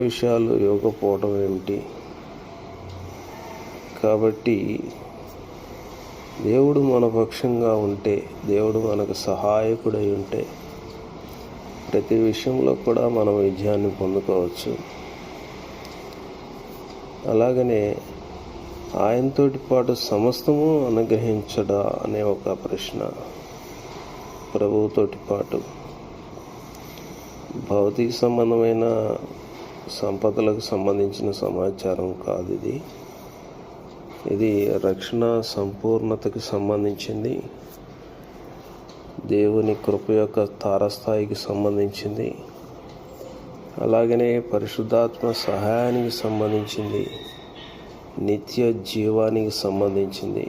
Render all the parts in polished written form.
విషయాలు ఇవ్వకపోవడం ఏమిటి? కాబట్టి దేవుడు మన పక్షంగా ఉంటే, దేవుడు మనకు సహాయకుడై ఉంటే ప్రతి విషయంలో కూడా మనం విజయాన్ని పొందుకోవచ్చు. అలాగనే ఆయనతోటి పాటు సమస్తము అనుగ్రహించడా అనే ఒక ప్రశ్న ప్రభువుతోటి పాటు. భౌతిక సంబంధమైన సంపదలకు సంబంధించిన సమాచారం కాదు ఇది రక్షణ సంపూర్ణతకి సంబంధించింది, దేవుని కృప యొక్క తారస్థాయికి సంబంధించింది, అలాగనే పరిశుద్ధాత్మ సహాయానికి సంబంధించింది, నిత్య జీవానికి సంబంధించింది,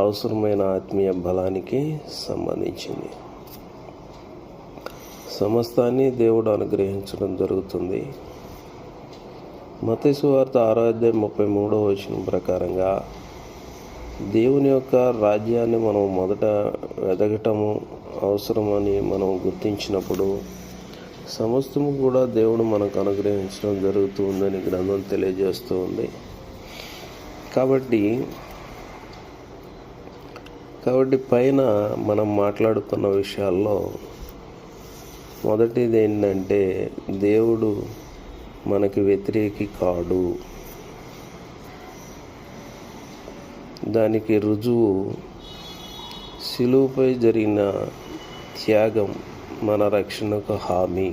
అవసరమైన ఆత్మీయ బలానికి సంబంధించింది. సమస్తాన్ని దేవుడు అనుగ్రహించడం జరుగుతుంది. మత్తయి సువార్త 6:33 ప్రకారంగా దేవుని యొక్క రాజ్యాన్ని మనం మొదట వెదగటము అవసరమని మనం గుర్తించినప్పుడు సమస్తము కూడా దేవుడు మనకు అనుగ్రహించడం జరుగుతుందని గ్రంథం తెలియజేస్తూ ఉంది. కాబట్టి పైన మనం మాట్లాడుకున్న విషయాల్లో మొదటిది ఏంటంటే, దేవుడు మనకి వ్యతిరేకి కాడు. దానికి రుజువు శిలువపై జరిగిన త్యాగం మన రక్షణకు హామీ.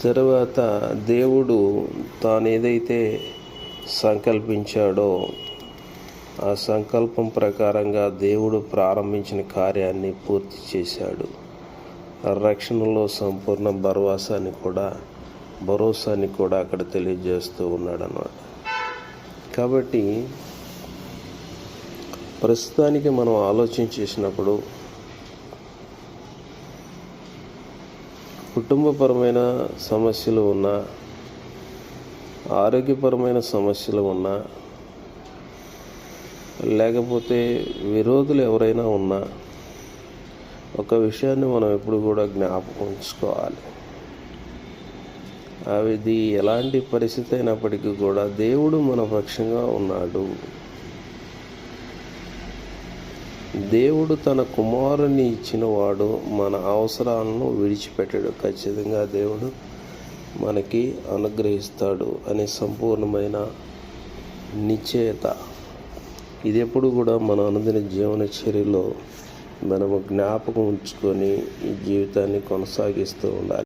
తరువాత దేవుడు తాను ఏదైతే సంకల్పించాడో ఆ సంకల్పం ప్రకారంగా దేవుడు ప్రారంభించిన కార్యాన్ని పూర్తి చేశాడు. రక్షణలో సంపూర్ణ భరోసాని కూడా అక్కడ తెలియజేస్తూ ఉన్నాడు అన్నమాట. కాబట్టి ప్రస్తుతానికి మనం ఆలోచన చేసినప్పుడు కుటుంబపరమైన సమస్యలు ఉన్నా, ఆరోగ్యపరమైన సమస్యలు ఉన్నా, లేకపోతే విరోధులు ఎవరైనా ఉన్నా ఒక విషయాన్ని మనం ఎప్పుడు కూడా జ్ఞాపకం ఉంచుకోవాలి. అది ఎలాంటి పరిస్థితి అయినప్పటికీ కూడా దేవుడు మన పక్షంగా ఉన్నాడు. దేవుడు తన కుమారుని ఇచ్చిన వాడు మన అవసరాలను విడిచిపెట్టాడు. ఖచ్చితంగా దేవుడు మనకి అనుగ్రహిస్తాడు అనే సంపూర్ణమైన నిశ్చయత ఇది ఎప్పుడు కూడా మన అనుదిన జీవన చర్యలో మనము జ్ఞాపకం ఉంచుకొని ఈ జీవితాన్ని కొనసాగిస్తూ ఉండాలి.